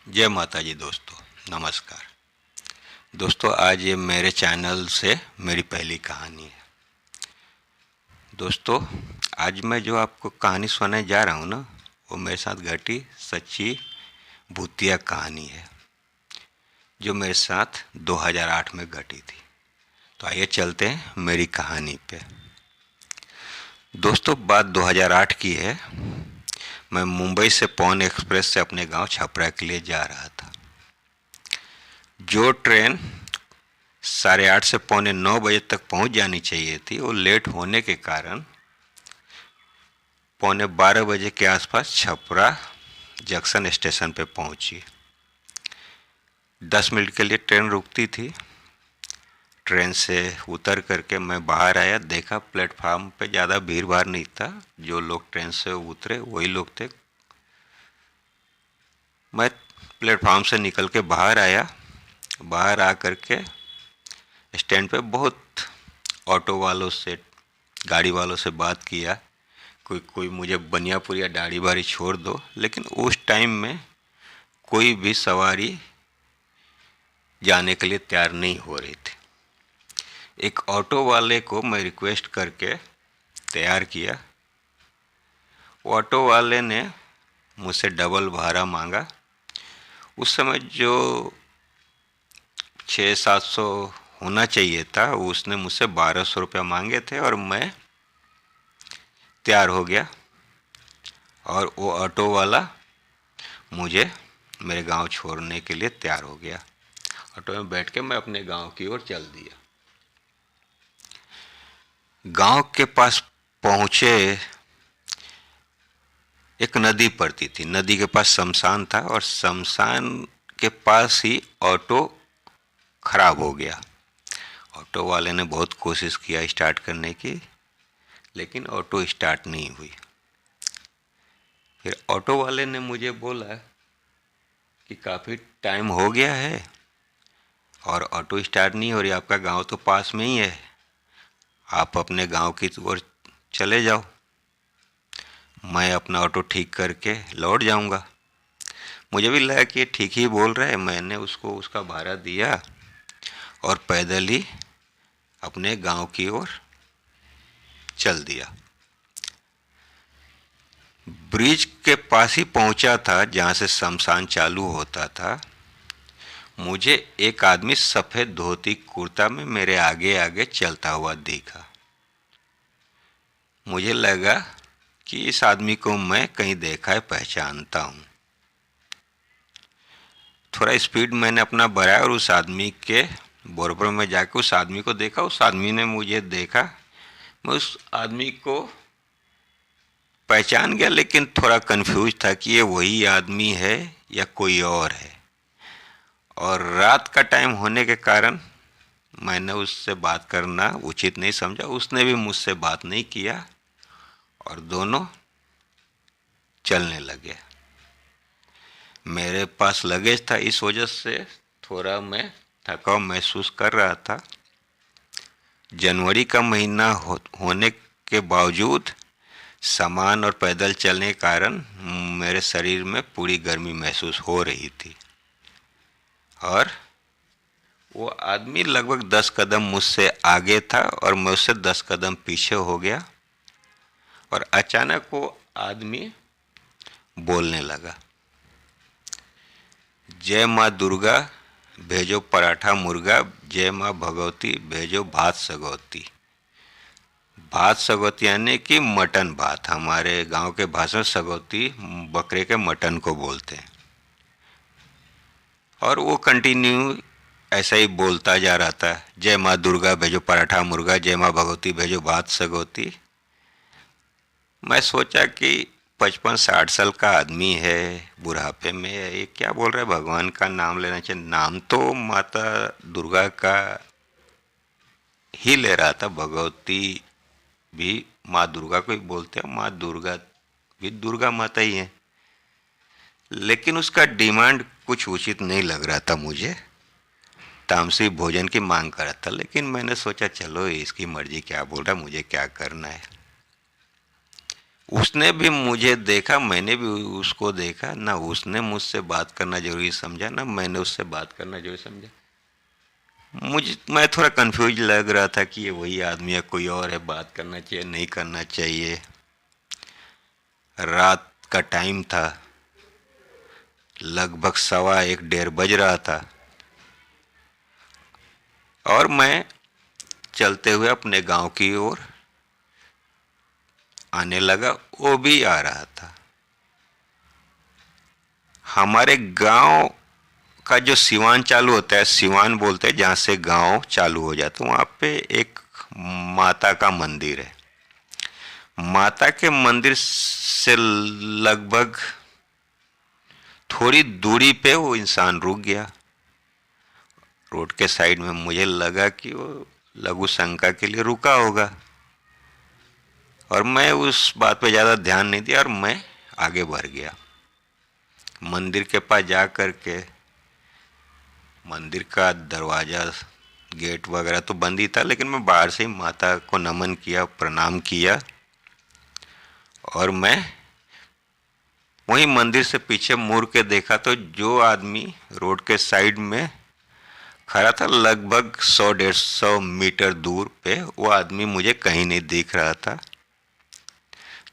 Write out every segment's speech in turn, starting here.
जय माता जी दोस्तों, नमस्कार। दोस्तों, आज ये मेरे चैनल से मेरी पहली कहानी है। दोस्तों, आज मैं जो आपको कहानी सुनाने जा रहा हूँ ना, वो मेरे साथ घटी सच्ची भूतिया कहानी है, जो मेरे साथ 2008 में घटी थी। तो आइए चलते हैं मेरी कहानी पे। दोस्तों, बात 2008 की है। मैं मुंबई से पवन एक्सप्रेस से अपने गांव छपरा के लिए जा रहा था। जो ट्रेन 8:30 से 8:45 तक पहुंच जानी चाहिए थी, वो लेट होने के कारण 11:15 के आसपास छपरा जंक्शन स्टेशन पे पहुंची। 10 मिनट के लिए ट्रेन रुकती थी। ट्रेन से उतर करके मैं बाहर आया, देखा प्लेटफार्म पे ज़्यादा भीड़ भाड़ नहीं था। जो लोग ट्रेन से उतरे वही लोग थे। मैं प्लेटफार्म से निकल के बाहर आया। बाहर आ करके स्टैंड पे बहुत ऑटो वालों से, गाड़ी वालों से बात किया। कोई कोई मुझे बनियापुर या दाढ़ी बाड़ी छोड़ दो, लेकिन उस टाइम में कोई भी सवारी जाने के लिए तैयार नहीं हो रही थी। एक ऑटो वाले को मैं रिक्वेस्ट करके तैयार किया। ऑटो वाले ने मुझसे डबल भाड़ा मांगा। उस समय जो 600-700 होना चाहिए था, उसने मुझसे 1200 रुपया मांगे थे और मैं तैयार हो गया। और वो ऑटो वाला मुझे मेरे गांव छोड़ने के लिए तैयार हो गया। ऑटो में बैठ के मैं अपने गांव की ओर चल दिया। गांव के पास पहुंचे, एक नदी पड़ती थी। नदी के पास शमशान था और शमशान के पास ही ऑटो खराब हो गया। ऑटो वाले ने बहुत कोशिश किया स्टार्ट करने की, लेकिन ऑटो स्टार्ट नहीं हुई। फिर ऑटो वाले ने मुझे बोला कि काफ़ी टाइम हो गया है और ऑटो स्टार्ट नहीं हो रही, आपका गांव तो पास में ही है, आप अपने गांव की ओर चले जाओ, मैं अपना ऑटो ठीक करके लौट जाऊंगा। मुझे भी लगा कि ये ठीक ही बोल रहा है। मैंने उसको उसका भाड़ा दिया और पैदल ही अपने गांव की ओर चल दिया। ब्रिज के पास ही पहुंचा था जहां से शमशान चालू होता था। मुझे एक आदमी सफ़ेद धोती कुर्ता में मेरे आगे आगे चलता हुआ दिखा। मुझे लगा कि इस आदमी को मैं कहीं देखा है, पहचानता हूँ। थोड़ा स्पीड मैंने अपना बढ़ाया और उस आदमी के बराबर में जाकर उस आदमी को देखा। उस आदमी ने मुझे देखा। मैं उस आदमी को पहचान गया, लेकिन थोड़ा कंफ्यूज था कि ये वही आदमी है या कोई और है। और रात का टाइम होने के कारण मैंने उससे बात करना उचित नहीं समझा। उसने भी मुझसे बात नहीं किया और दोनों चलने लगे। मेरे पास लगेज था, इस वजह से थोड़ा मैं थकाव महसूस कर रहा था। जनवरी का महीना होने के बावजूद सामान और पैदल चलने के कारण मेरे शरीर में पूरी गर्मी महसूस हो रही थी। और वो आदमी लगभग 10 कदम मुझसे आगे था और मैं उससे 10 कदम पीछे हो गया। और अचानक वो आदमी बोलने लगा, जय माँ दुर्गा भेजो पराठा मुर्गा, जय माँ भगवती भेजो भात सगौती। भात सगौती यानी कि मटन भात। हमारे गांव के भाषा में सगौती बकरे के मटन को बोलते हैं। और वो कंटिन्यू ऐसा ही बोलता जा रहा था, जय माँ दुर्गा भेजो पराठा मुर्गा, जय माँ भगवती भेजो भात सगौती। मैं सोचा कि 55-60 साल का आदमी है, बुढ़ापे में है, ये क्या बोल रहा है, भगवान का नाम लेना चाहिए। नाम तो माता दुर्गा का ही ले रहा था। भगवती भी माँ दुर्गा को ही बोलते हैं, माँ दुर्गा भी दुर्गा माता ही है। लेकिन उसका डिमांड कुछ उचित नहीं लग रहा था मुझे। तामसी भोजन की मांग कर रहा था। लेकिन मैंने सोचा चलो इसकी मर्जी, क्या बोल रहा है, मुझे क्या करना है। उसने भी मुझे देखा, मैंने भी उसको देखा। ना उसने मुझसे बात करना जरूरी समझा, ना मैंने उससे बात करना जरूरी समझा। मैं थोड़ा कंफ्यूज लग रहा था कि ये वही आदमी है, कोई और है, बात करना चाहिए नहीं करना चाहिए। रात का टाइम था, लगभग 1:15 बज रहा था, और मैं चलते हुए अपने गांव की ओर आने लगा। वो भी आ रहा था। हमारे गांव का जो सिवान चालू होता है, सिवान बोलते हैं जहाँ से गांव चालू हो जाता है, वहाँ पे एक माता का मंदिर है। माता के मंदिर से लगभग थोड़ी दूरी पे वो इंसान रुक गया रोड के साइड में। मुझे लगा कि वो लघु शंका के लिए रुका होगा, और मैं उस बात पे ज़्यादा ध्यान नहीं दिया और मैं आगे बढ़ गया। मंदिर के पास जा कर के मंदिर का दरवाज़ा, गेट वगैरह तो बंद ही था, लेकिन मैं बाहर से ही माता को नमन किया, प्रणाम किया, और मैं वहीं मंदिर से पीछे मुड़ के देखा तो जो आदमी रोड के साइड में खड़ा था, लगभग 100-150 मीटर दूर पे, वो आदमी मुझे कहीं नहीं दिख रहा था।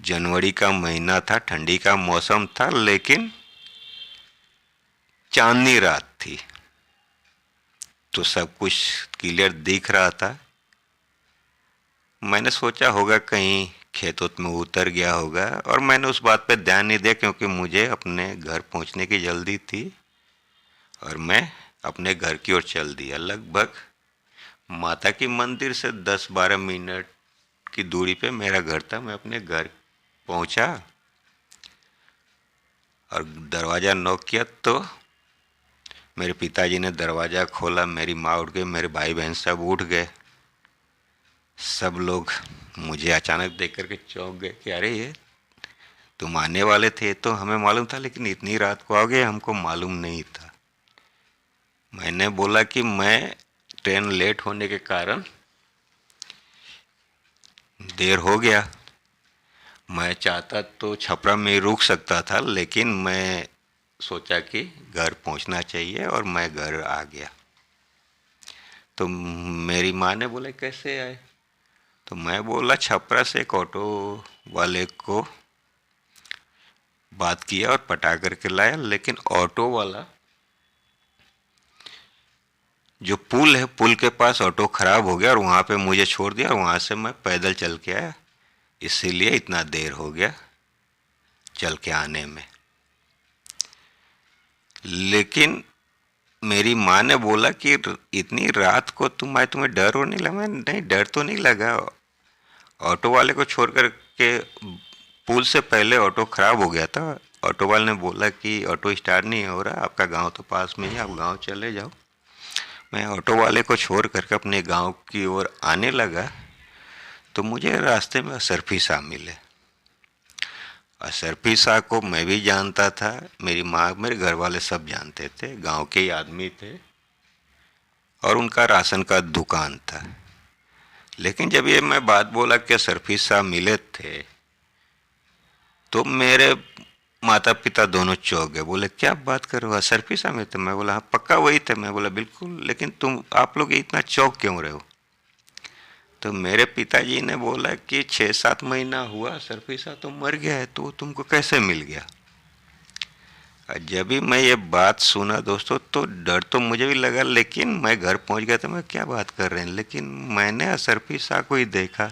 जनवरी का महीना था, ठंडी का मौसम था, लेकिन चांदनी रात थी, तो सब कुछ क्लियर दिख रहा था। मैंने सोचा होगा कहीं खेतों में उतर गया होगा, और मैंने उस बात पे ध्यान नहीं दिया क्योंकि मुझे अपने घर पहुंचने की जल्दी थी, और मैं अपने घर की ओर चल दिया। लगभग माता की मंदिर से 10-12 मिनट की दूरी पे मेरा घर था। मैं अपने घर पहुंचा और दरवाज़ा नॉक किया तो मेरे पिताजी ने दरवाज़ा खोला। मेरी माँ उठ गई, मेरे भाई बहन सब उठ गए। सब लोग मुझे अचानक देख करके चौंक गए कि अरे ये तुम आने वाले थे तो हमें मालूम था, लेकिन इतनी रात को आओगे हमको मालूम नहीं था। मैंने बोला कि मैं ट्रेन लेट होने के कारण देर हो गया। मैं चाहता तो छपरा में ही रुक सकता था, लेकिन मैं सोचा कि घर पहुंचना चाहिए, और मैं घर आ गया। तो मेरी माँ ने बोला कैसे आए, तो मैं बोला छपरा से एक ऑटो वाले को बात किया और पटा करके लाया। लेकिन ऑटो वाला, जो पुल है, पुल के पास ऑटो खराब हो गया और वहाँ पे मुझे छोड़ दिया, और वहाँ से मैं पैदल चल के आया, इसीलिए इतना देर हो गया चल के आने में। लेकिन मेरी माँ ने बोला कि इतनी रात को तुम आए, तुम्हें डर और नहीं लगा? नहीं, डर तो नहीं लगा। ऑटो वाले को छोड़ कर के पुल से पहले ऑटो खराब हो गया था। ऑटो वाले ने बोला कि ऑटो स्टार्ट नहीं हो रहा, आपका गांव तो पास में ही, आप गांव चले जाओ। मैं ऑटो वाले को छोड़ करके अपने गांव की ओर आने लगा तो मुझे रास्ते में असरफी शाह मिले। असरफी शाह को मैं भी जानता था, मेरी माँ, मेरे घर वाले सब जानते थे, गांव के ही आदमी थे, और उनका राशन का दुकान था। लेकिन जब ये मैं बात बोला कि असरफी शाह मिले थे, तो मेरे माता पिता दोनों चौंक गए। बोले क्या बात कर रहे हो, असरफी शाह में थे? मैं बोला हाँ पक्का वही थे। मैं बोला बिल्कुल, लेकिन आप लोग इतना चौंक क्यों रहे हो? तो मेरे पिताजी ने बोला कि 6-7 महीना हुआ, असरफी शाह तो मर गया है, तो तुमको कैसे मिल गया? जब भी मैं ये बात सुना दोस्तों, तो डर तो मुझे भी लगा, लेकिन मैं घर पहुंच गया तो मैं क्या बात कर रहे हैं, लेकिन मैंने असरफी शाह को ही देखा।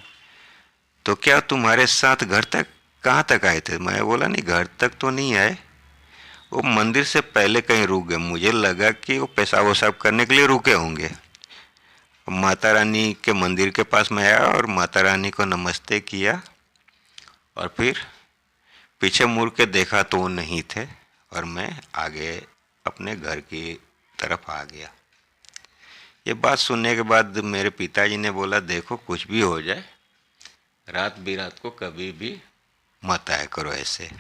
तो क्या तुम्हारे साथ घर तक, कहाँ तक आए थे? मैं बोला नहीं, घर तक तो नहीं आए, वो मंदिर से पहले कहीं रुक गए। मुझे लगा कि वो पेशाब वसाब करने के लिए रुके होंगे। माता रानी के मंदिर के पास में आया और माता रानी को नमस्ते किया, और फिर पीछे मुड़ के देखा तो वो नहीं थे, और मैं आगे अपने घर की तरफ आ गया। ये बात सुनने के बाद मेरे पिताजी ने बोला देखो कुछ भी हो जाए, रात बिरात को कभी भी मत आया करो ऐसे।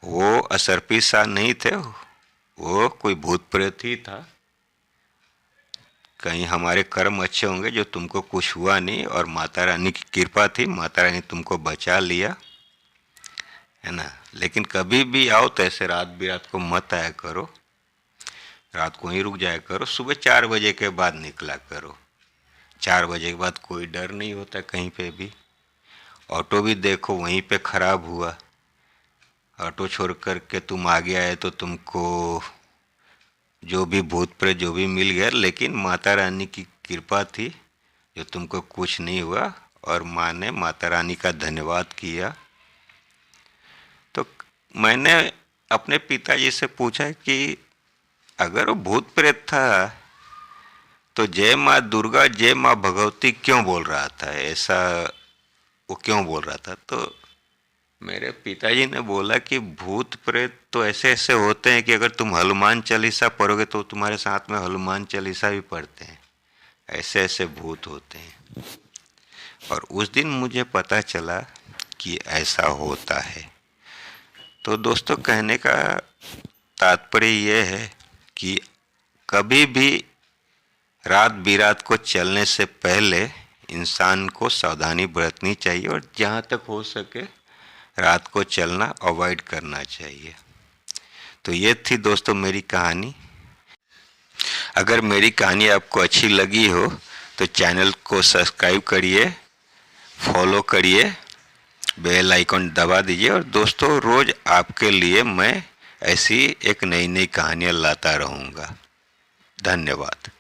वो असरपी शाह नहीं थे, वो कोई भूत प्रेत ही था। कहीं हमारे कर्म अच्छे होंगे जो तुमको कुछ हुआ नहीं, और माता रानी की कृपा थी, माता रानी तुमको बचा लिया, है ना। लेकिन कभी भी आओ तो ऐसे रात बिरात को मत आया करो, रात को ही रुक जाया करो, सुबह 4 बजे के बाद निकला करो। 4 बजे के बाद कोई डर नहीं होता कहीं पे भी। ऑटो भी देखो वहीं पे खराब हुआ, ऑटो छोड़ कर के तुम आगे आए तो तुमको जो भी भूत प्रेत जो भी मिल गया, लेकिन माता रानी की कृपा थी जो तुमको कुछ नहीं हुआ, और माँ ने माता रानी का धन्यवाद किया। तो मैंने अपने पिताजी से पूछा कि अगर वो भूत प्रेत था तो जय माँ दुर्गा जय माँ भगवती क्यों बोल रहा था, ऐसा वो क्यों बोल रहा था। तो मेरे पिताजी ने बोला कि भूत प्रेत तो ऐसे ऐसे होते हैं कि अगर तुम हनुमान चालीसा पढ़ोगे तो तुम्हारे साथ में हनुमान चालीसा भी पढ़ते हैं, ऐसे ऐसे भूत होते हैं। और उस दिन मुझे पता चला कि ऐसा होता है। तो दोस्तों, कहने का तात्पर्य ये है कि कभी भी रात बिरात को चलने से पहले इंसान को सावधानी बरतनी चाहिए, और जहाँ तक हो सके रात को चलना अवॉइड करना चाहिए। तो ये थी दोस्तों मेरी कहानी। अगर मेरी कहानी आपको अच्छी लगी हो तो चैनल को सब्सक्राइब करिए, फॉलो करिए, बेल आइकन दबा दीजिए, और दोस्तों रोज़ आपके लिए मैं ऐसी एक नई नई कहानियाँ लाता रहूँगा। धन्यवाद।